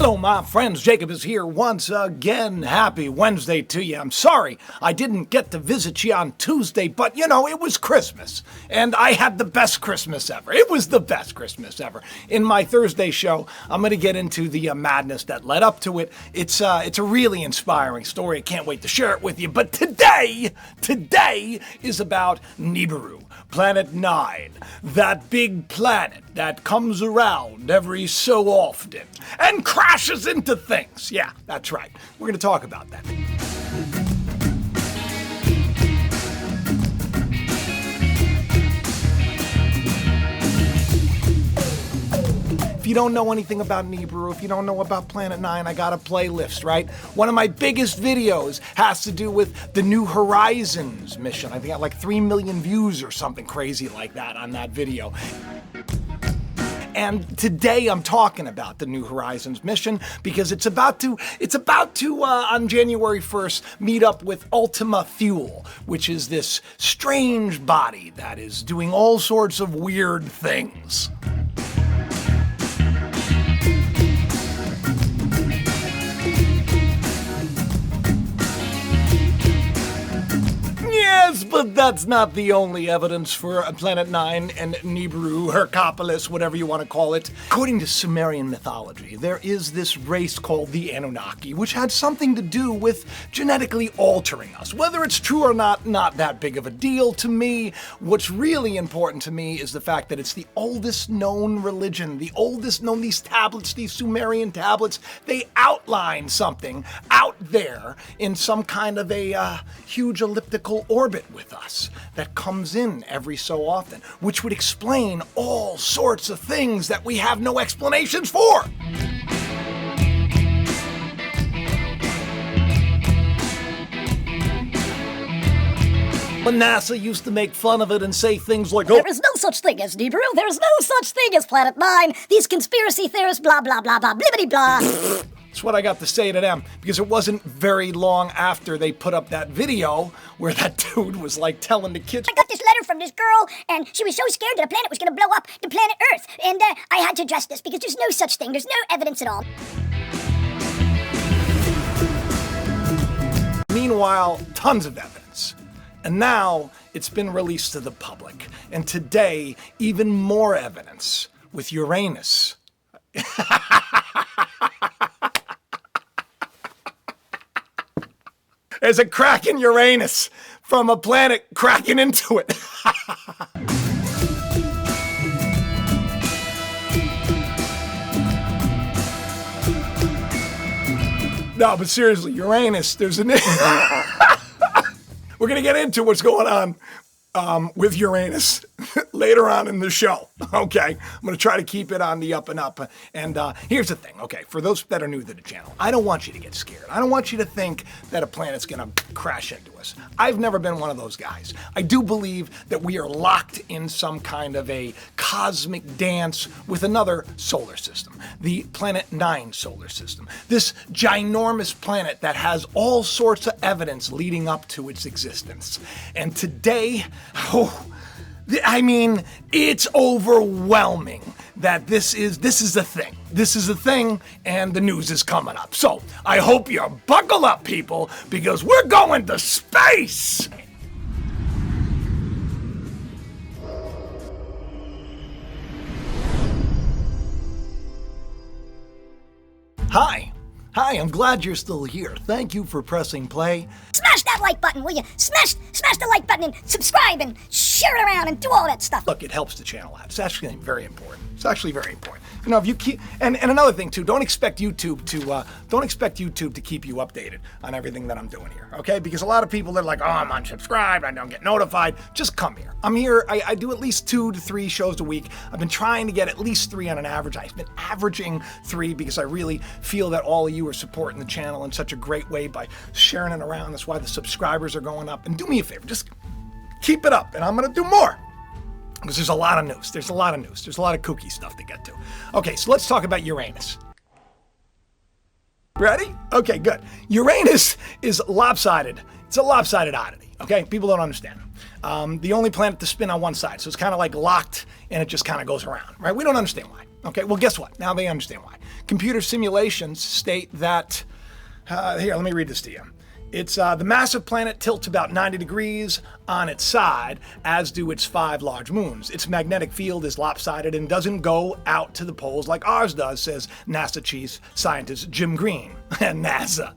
Hello, my friends. Jacob is here once again. Happy Wednesday to you. I'm sorry I didn't get to visit you on Tuesday, but you know, it was Christmas, and I had the best Christmas ever. It was the best Christmas ever. In my Thursday show, I'm going to get into the madness that led up to it. It's a really inspiring story. I can't wait to share it with you. But today is about Nibiru, Planet 9, that big planet that comes around every so often and crashes into things. Yeah, that's right. We're going to talk about that. If you don't know anything about Nibiru, if you don't know about Planet 9, I got a playlist, right? One of my biggest videos has to do with the New Horizons mission. I think I got like 3 million views or something crazy like that on that video. And today I'm talking about the New Horizons mission because it's about to on January 1st meet up with Ultima Thule, which is this strange body that is doing all sorts of weird things. Yes, but that's not the only evidence for Planet 9 and Nibiru, Hercopolis, whatever you want to call it. According to Sumerian mythology, there is this race called the Anunnaki, which had something to do with genetically altering us. Whether it's true or not that big of a deal to me. What's really important to me is the fact that it's the oldest known religion, the oldest known, these tablets, these Sumerian tablets, they outline something out there in some kind of a huge elliptical orbit with us that comes in every so often, which would explain all sorts of things that we have no explanations for. But NASA used to make fun of it and say things like, There is no such thing as Nibiru. There is no such thing as Planet 9. These conspiracy theorists, blah, blah, blah, blah, blibbity, blah. That's what I got to say to them, because it wasn't very long after they put up that video where that dude was like telling the kids, I got this letter from this girl, and she was so scared that the planet was going to blow up the planet Earth. And I had to address this because there's no such thing. There's no evidence at all. Meanwhile, tons of evidence. And now it's been released to the public. And today, even more evidence with Uranus. There's a crack in Uranus from a planet cracking into it. No, but seriously, Uranus, there's an... We're going to get into what's going on with Uranus later on in the show, okay? I'm going to try to keep it on the up and up. And here's the thing, okay? For those that are new to the channel, I don't want you to get scared. I don't want you to think that a planet's going to crash into us. I've never been one of those guys. I do believe that we are locked in some kind of a cosmic dance with another solar system, the Planet 9 solar system. This ginormous planet that has all sorts of evidence leading up to its existence. And today, I mean, it's overwhelming that this is a thing. This is a thing, and the news is coming up. So I hope you buckle up, people, because we're going to space. Hi, I'm glad you're still here. Thank you for pressing play. Smash that like button, will you? Smash the like button and subscribe and share it around and do all that stuff. Look, it helps the channel out. It's actually very important. It's actually very important. You know, if you keep, and another thing too, don't expect YouTube to keep you updated on everything that I'm doing here, okay? Because a lot of people, they're like, oh, I'm unsubscribed, I don't get notified. Just come here. I'm here, I do at least 2 to 3 shows a week. I've been trying to get at least 3 on an average. I've been averaging 3 because I really feel that all of you are supporting the channel in such a great way by sharing it around. That's why the subscribers are going up. And do me a favor, just keep it up, and I'm gonna do more. Because there's a lot of news. There's a lot of kooky stuff to get to. Okay, so let's talk about Uranus. Ready? Okay, good. Uranus is lopsided. It's a lopsided oddity, okay? People don't understand. The only planet to spin on one side, so it's kind of like locked and it just kind of goes around, right? We don't understand why. Okay, well, guess what? Now they understand why. Computer simulations state that, here, let me read this to you. It's the massive planet tilts about 90 degrees on its side, as do its 5 large moons. Its magnetic field is lopsided and doesn't go out to the poles like ours does, says NASA chief scientist Jim Green. And NASA,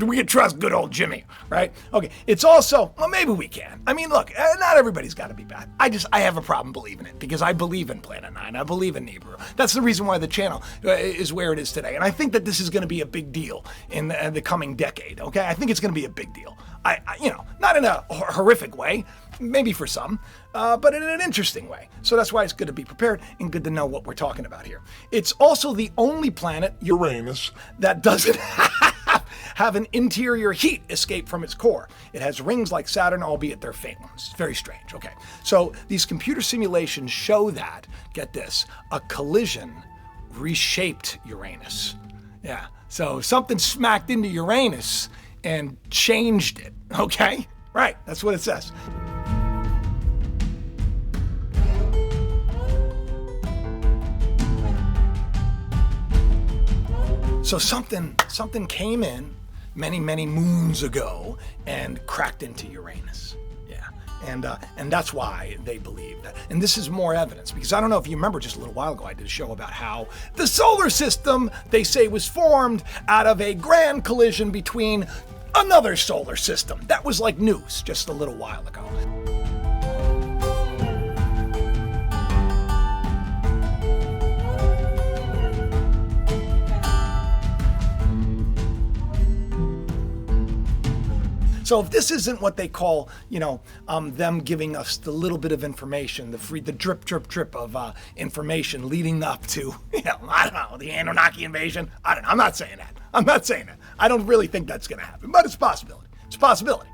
we can trust good old Jimmy, right? Okay, it's also, well, maybe we can. I mean, look, not everybody's got to be bad. I have a problem believing it because I believe in Planet 9. I believe in Nibiru. That's the reason why the channel is where it is today. And I think that this is going to be a big deal in the coming decade, okay? I think it's going to be a big deal. I not in a horrific way, maybe for some, but in an interesting way. So that's why it's good to be prepared and good to know what we're talking about here. It's also the only planet, Uranus, that doesn't have an interior heat escape from its core. It has rings like Saturn, albeit they're faint ones. It's very strange. Okay, so these computer simulations show that, get this, a collision reshaped Uranus. Yeah, so something smacked into Uranus and changed it, okay? Right, that's what it says. So something came in many moons ago and cracked into Uranus. Yeah, and that's why they believe that. And this is more evidence, because I don't know if you remember just a little while ago I did a show about how the solar system, they say, was formed out of a grand collision between another solar system. That was like news just a little while ago. So if this isn't what they call, them giving us the little bit of information, the drip of information leading up to, I don't know, the Anunnaki invasion. I don't know. I'm not saying that. I don't really think that's going to happen, but it's a possibility. It's a possibility.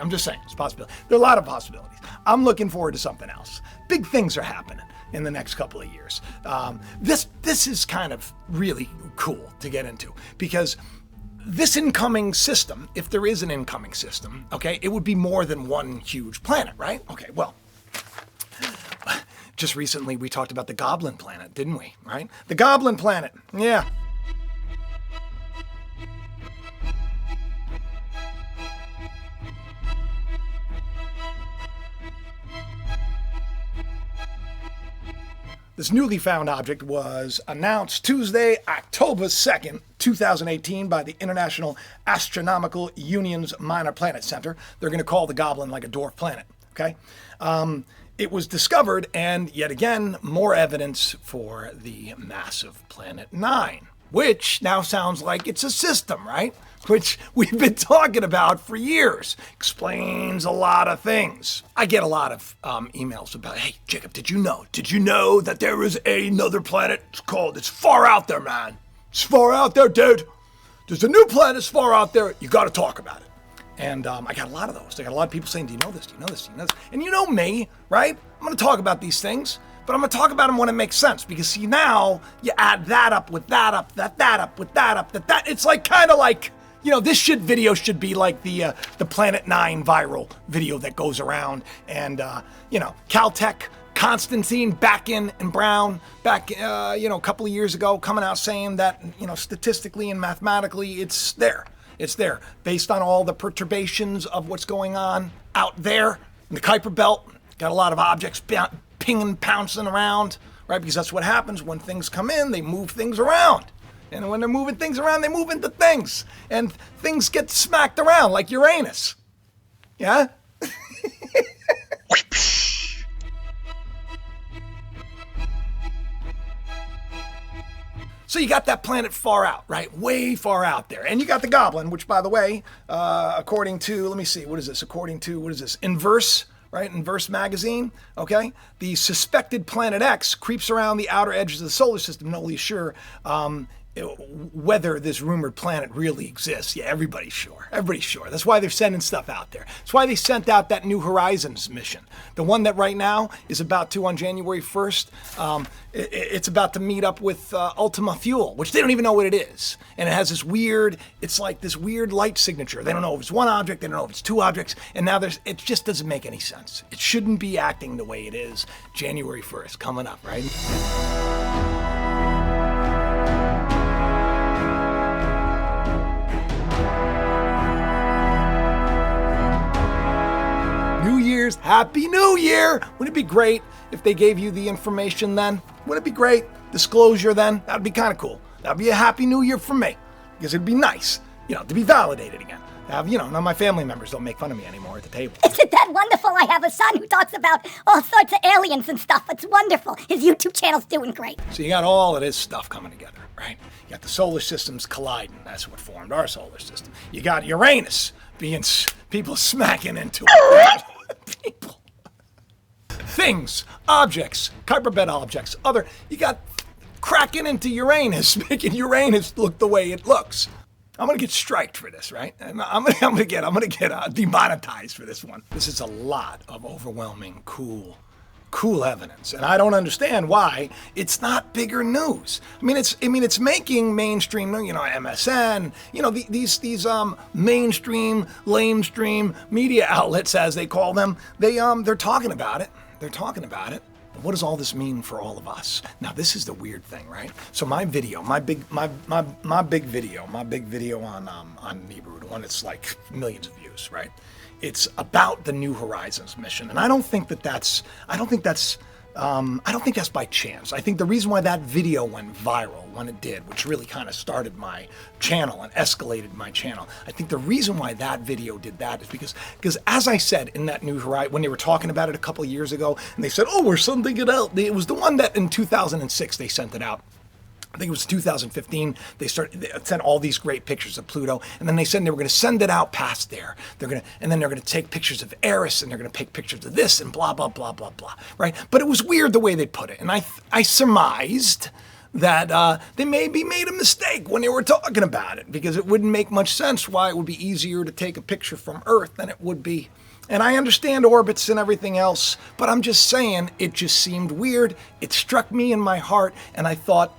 I'm just saying, it's a possibility. There are a lot of possibilities. I'm looking forward to something else. Big things are happening in the next couple of years. This is kind of really cool to get into, because this incoming system, if there is an incoming system, okay, it would be more than one huge planet, right? Okay, well, just recently we talked about the Goblin planet, didn't we, right? The Goblin planet, yeah. This newly found object was announced Tuesday, October 2nd, 2018 by the International Astronomical Union's Minor Planet Center. They're going to call the Goblin like a dwarf planet, okay? It was discovered, and yet again, more evidence for the massive Planet 9, which now sounds like it's a system, right? Which we've been talking about for years. Explains a lot of things. I get a lot of emails about, hey, Jacob, did you know that there is another planet? It's far out there, man. It's far out there, dude. There's a new planet, it's far out there. You got to talk about it. And I got a lot of those. I got a lot of people saying, do you know this? Do you know this? Do you know this? And you know me, right? I'm going to talk about these things, but I'm going to talk about them when it makes sense. Because see, now you add that up with that up, that up with that up, that. It's like kind of like, this video should be like the Planet 9 viral video that goes around. And, Caltech, Constantine, Bakken, and Brown, a couple of years ago, coming out saying that, statistically and mathematically, it's there. It's there, based on all the perturbations of what's going on out there in the Kuiper Belt. Got a lot of objects pinging, pouncing around, right? Because that's what happens when things come in, they move things around. And when they're moving things around, they move into things. And things get smacked around like Uranus. Yeah? So you got that planet far out, right? Way far out there. And you got the Goblin, which, by the way, according to, let me see, what is this? Inverse, right? Inverse magazine, okay? The suspected Planet X creeps around the outer edges of the solar system, no least sure, whether this rumored planet really exists. Yeah, everybody's sure. Everybody's sure. That's why they're sending stuff out there. That's why they sent out that New Horizons mission. The one that right now is about to, on January 1st, it's about to meet up with Ultima Fuel, which they don't even know what it is. And it has this weird, it's like this weird light signature. They don't know if it's one object, they don't know if it's two objects, and now it just doesn't make any sense. It shouldn't be acting the way it is. January 1st, coming up, right? New Year's, Happy New Year! Wouldn't it be great if they gave you the information then? Wouldn't it be great? Disclosure then? That'd be kind of cool. That'd be a Happy New Year for me. Because it'd be nice, to be validated again. None of my family members don't make fun of me anymore at the table. Isn't that wonderful? I have a son who talks about all sorts of aliens and stuff. It's wonderful. His YouTube channel's doing great. So you got all of this stuff coming together, right? You got the solar systems colliding. That's what formed our solar system. You got Uranus being people smacking into it. People. Things, objects, Kuiper Belt objects, you got cracking into Uranus, making Uranus look the way it looks. I'm gonna get striked for this, right? I'm gonna get demonetized for this one. This is a lot of overwhelming, cool evidence, and I don't understand why it's not bigger news. It's making mainstream, MSN, these mainstream, lamestream media outlets, as they call them. They're talking about it. But what does all this mean for all of us? Now, this is the weird thing, right? So my big video on Nibiru, the one that's like millions of views, right? It's about the New Horizons mission, and I don't think that's by chance. I think the reason why that video went viral when it did, which really kind of started my channel and escalated my channel, I think the reason why that video did that is because as I said in that New Horizons, when they were talking about it a couple of years ago, and they said, oh, we're sending it out. It was the one that in 2006 they sent it out. I think it was 2015, they sent all these great pictures of Pluto, and then they said they were going to send it out past there. And then they're going to take pictures of Eris, and they're going to take pictures of this, and blah, blah, blah, blah, blah, right? But it was weird the way they put it, and I surmised that they maybe made a mistake when they were talking about it, because it wouldn't make much sense why it would be easier to take a picture from Earth than it would be. And I understand orbits and everything else, but I'm just saying, it just seemed weird. It struck me in my heart, and I thought,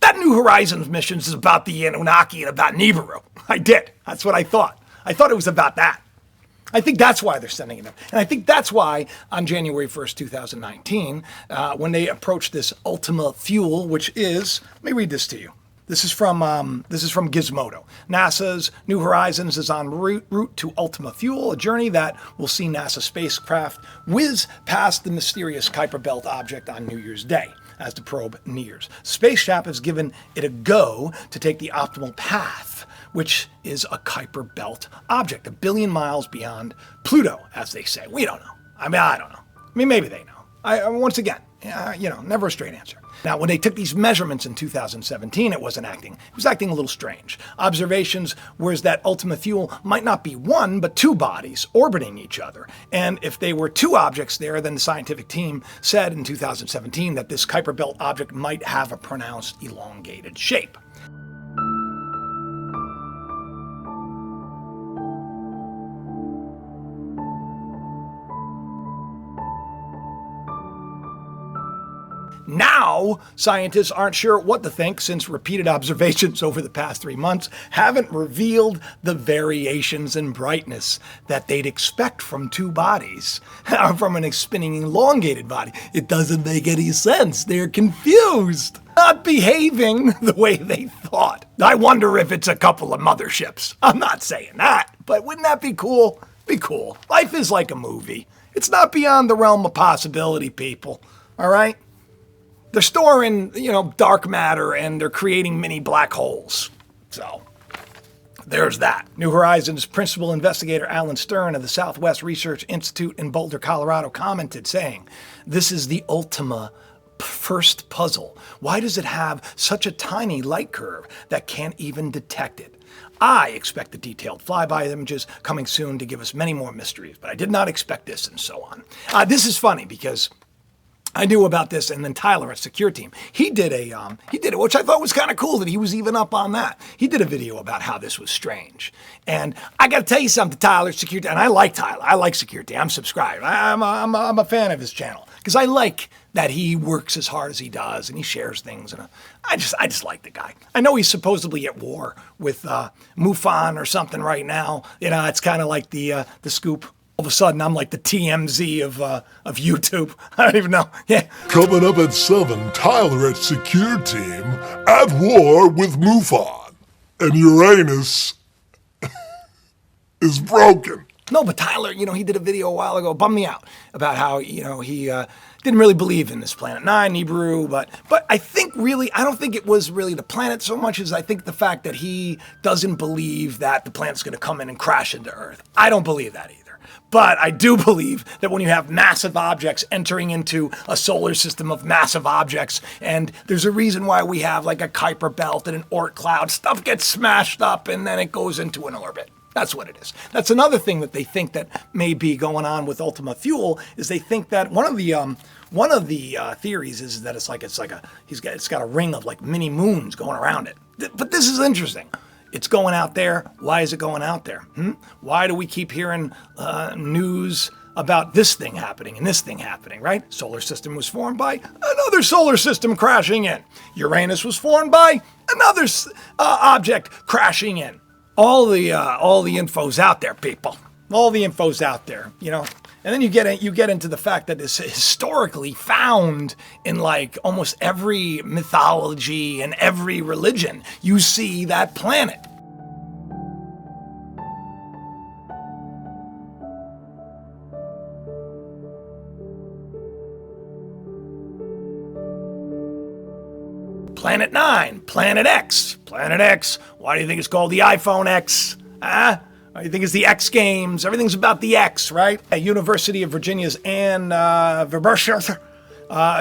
that New Horizons mission is about the Anunnaki and about Nibiru. I did. That's what I thought. I thought it was about that. I think that's why they're sending it up. And I think that's why on January 1st, 2019, when they approached this Ultima Fuel, which is, let me read this to you. This is from Gizmodo. NASA's New Horizons is en route to Ultima Fuel, a journey that will see NASA spacecraft whiz past the mysterious Kuiper Belt object on New Year's Day as the probe nears. Spaceship has given it a go to take the optimal path, which is a Kuiper Belt object, 1 billion miles beyond Pluto, as they say. We don't know. I don't know. Maybe they know. Once again, never a straight answer. Now, when they took these measurements in 2017, it was acting a little strange. Observations was that Ultima Fuel might not be one, but two bodies orbiting each other. And if they were two objects there, then the scientific team said in 2017 that this Kuiper Belt object might have a pronounced elongated shape. Now, scientists aren't sure what to think since repeated observations over the past 3 months haven't revealed the variations in brightness that they'd expect from two bodies, from a spinning elongated body. It doesn't make any sense. They're confused, not behaving the way they thought. I wonder if it's a couple of motherships. I'm not saying that, but wouldn't that be cool? Be cool. Life is like a movie. It's not beyond the realm of possibility, people. All right? They're storing, dark matter, and they're creating mini black holes. So, there's that. New Horizons principal investigator Alan Stern of the Southwest Research Institute in Boulder, Colorado, commented saying, "This is the Ultima first puzzle. Why does it have such a tiny light curve that can't even detect it? I expect the detailed flyby images coming soon to give us many more mysteries, but I did not expect this," and so on. This is funny because I knew about this, and then Tyler at Secure Team, he did it, which I thought was kind of cool that he was even up on that. He did a video about how this was strange. And I got to tell you something, Tyler, Secure Team, and I like Tyler. I like Secure Team. I'm subscribed. I'm a fan of his channel because I like that he works as hard as he does and he shares things. And I just like the guy. I know he's supposedly at war with MUFON or something right now. You know, it's kind of like the scoop. All of a sudden, I'm like the TMZ of YouTube. I don't even know. Yeah. Coming up at 7, Tyler at Secure Team at war with MUFON. And Uranus is broken. No, but Tyler, he did a video a while ago, bummed me out, about how, he didn't really believe in this Planet 9, Nibiru, but I don't think it was really the planet so much as I think the fact that he doesn't believe that the planet's going to come in and crash into Earth. I don't believe that either. But I do believe that when you have massive objects entering into a solar system of massive objects, and there's a reason why we have like a Kuiper belt and an Oort cloud, stuff gets smashed up and then it goes into an orbit. That's what it is. That's another thing that they think that may be going on with Ultima Fuel is they think that one of the theories is that it's got a ring of like mini moons going around it. But this is interesting. It's going out there. Why is it going out there? Why do we keep hearing news about this thing happening and this thing happening, right? Solar system was formed by another solar system crashing in. Uranus was formed by another object crashing in. All the info's out there, people. All the info's out there, And then you get into the fact that it's historically found in like almost every mythology and every religion. You see that planet. Planet 9, Planet X. Planet X. Why do you think it's called the iPhone X? Why do you think it's the X Games? Everything's about the X, right? At University of Virginia's Ann Verbercher,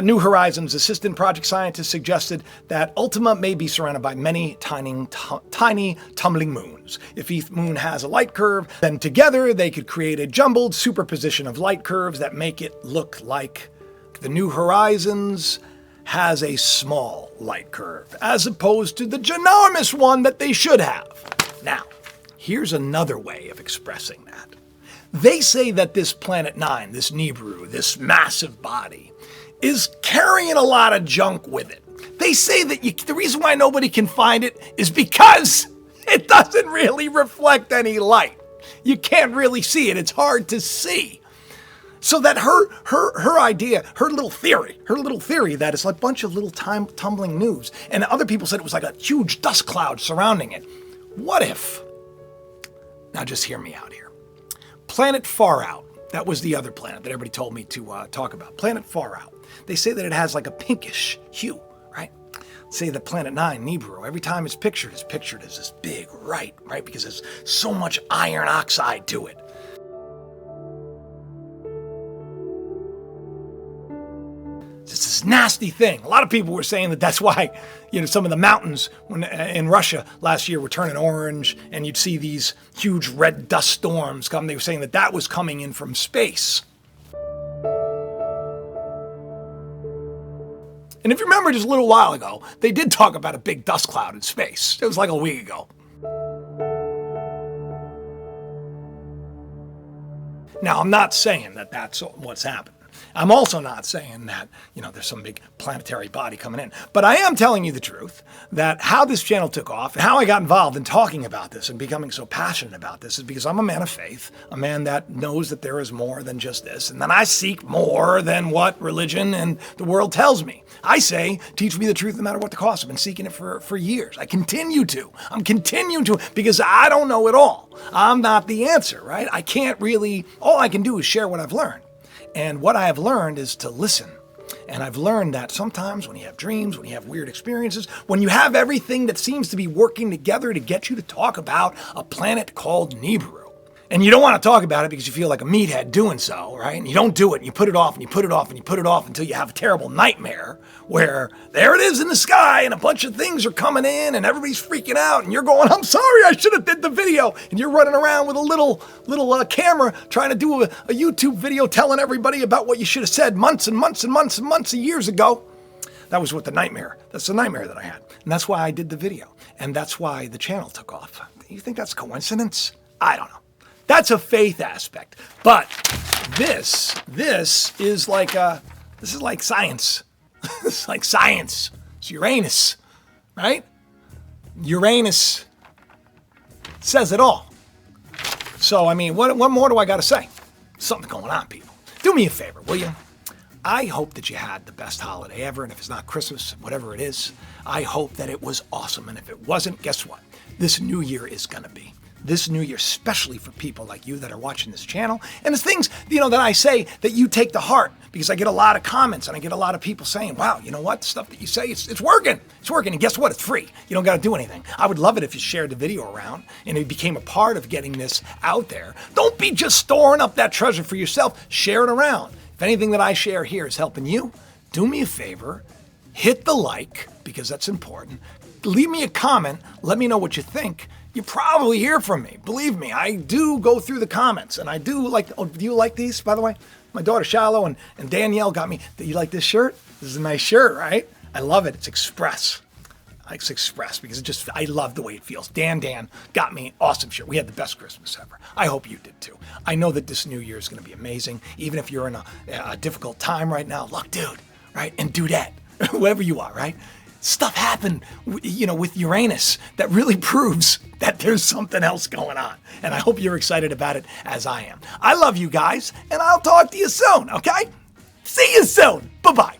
New Horizons assistant project scientist suggested that Ultima may be surrounded by many tiny tumbling moons. If each moon has a light curve, then together they could create a jumbled superposition of light curves that make it look like the New Horizons has a small light curve, as opposed to the ginormous one that they should have. Now, here's another way of expressing that. They say that this Planet 9, this Nibiru, this massive body, is carrying a lot of junk with it. They say that the reason why nobody can find it is because it doesn't really reflect any light. You can't really see it. It's hard to see. So that her idea, her little theory that it's like a bunch of little tumbling news, and other people said it was like a huge dust cloud surrounding it. What if? Now just hear me out here. Planet Far Out, that was the other planet that everybody told me to talk about. Planet Far Out. They say that it has like a pinkish hue, right? Say the Planet 9, Nibiru, every time it's pictured as this big, right? Because there's so much iron oxide to it. It's this nasty thing. A lot of people were saying that that's why, some of the mountains in Russia last year were turning orange, and you'd see these huge red dust storms come. They were saying that was coming in from space. And if you remember just a little while ago, they did talk about a big dust cloud in space. It was like a week ago. Now, I'm not saying that that's what's happened. I'm also not saying that, there's some big planetary body coming in. But I am telling you the truth that how this channel took off and how I got involved in talking about this and becoming so passionate about this is because I'm a man of faith, a man that knows that there is more than just this. And then I seek more than what religion and the world tells me. I say, teach me the truth no matter what the cost. I've been seeking it for years. I'm continuing to because I don't know it all. I'm not the answer, right? All I can do is share what I've learned. And what I have learned is to listen. And I've learned that sometimes when you have dreams, when you have weird experiences, when you have everything that seems to be working together to get you to talk about a planet called Nibiru, And you don't want to talk about it because you feel like a meathead doing so, right? And you don't do it, and you put it off, and you put it off, and you put it off until you have a terrible nightmare where there it is in the sky, and a bunch of things are coming in, and everybody's freaking out, and you're going, I'm sorry, I should have did the video. And you're running around with a little camera trying to do a YouTube video telling everybody about what you should have said months and months and months and months of years ago. That was what that's the nightmare that I had. And that's why I did the video. And that's why the channel took off. You think that's coincidence? I don't know. That's a faith aspect. But this is like science. It's like science. It's Uranus, right? Uranus says it all. So, I mean, what more do I got to say? Something going on, people. Do me a favor, will you? I hope that you had the best holiday ever, and if it's not Christmas, whatever it is, I hope that it was awesome. And if it wasn't, guess what? This new year is going to be. This new year, especially for people like you that are watching this channel. And it's things, that I say that you take to heart, because I get a lot of comments and I get a lot of people saying, wow, you know what? The stuff that you say, it's working. It's working. And guess what? It's free. You don't got to do anything. I would love it if you shared the video around and it became a part of getting this out there. Don't be just storing up that treasure for yourself. Share it around. If anything that I share here is helping you, do me a favor, hit the like, because that's important. Leave me a comment. Let me know what you think. You probably hear from me. Believe me, I do go through the comments, and I do like, do you like these, by the way? My daughter Shiloh and Danielle got me, do you like this shirt? This is a nice shirt, right? I love it. It's Express. It's Express because I love the way it feels. Dan got me an awesome shirt. We had the best Christmas ever. I hope you did too. I know that this new year is going to be amazing. Even if you're in a difficult time right now, look, dude, right? And dudette, whoever you are, right? Stuff happened, with Uranus that really proves that there's something else going on. And I hope you're excited about it as I am. I love you guys, and I'll talk to you soon, okay? See you soon. Bye-bye.